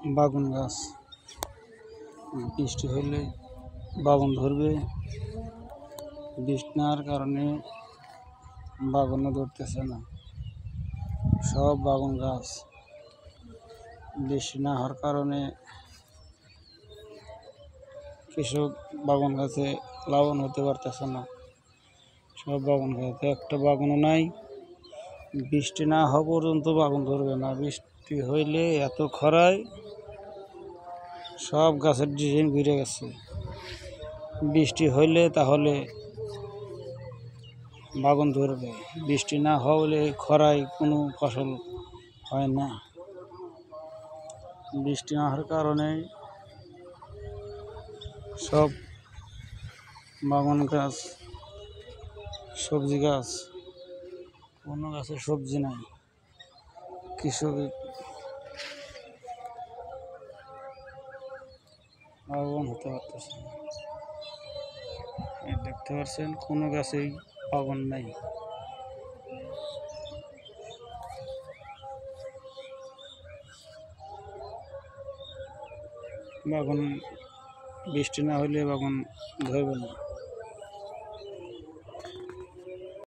বাগুন গাছ বৃষ্টি হলে বাগুন ধরবে। বৃষ্টি না হওয়ার কারণে বাগুনও ধরতেছে না। সব বাগুন গাছ বৃষ্টি না হওয়ার কারণে কৃষক বাগুন গাছে লাভবান হতে পারতেছে না। সব বাগুন গাছে একটা বাগুনও নাই। বৃষ্টি না হওয়া পর্যন্ত বাগুন ধরবে না। বৃষ্টি হইলে এত খরায় সব গাছের ডিজাইন ঘুরে গেছে। বৃষ্টি হইলে তাহলে বাগুন ধরবে। বৃষ্টি না হলে খরায় কোনো ফসল হয় না। বৃষ্টি না হওয়ার কারণে সব বাগান গাছ, সবজি গাছ, কোনো গাছে সবজি নাই। কৃষক লাভবান হতে পারতেছে না। দেখতে পাচ্ছেন কোনো গাছেই বাগান নাই। বাগান বৃষ্টি না হলে বাগান ধরবে না।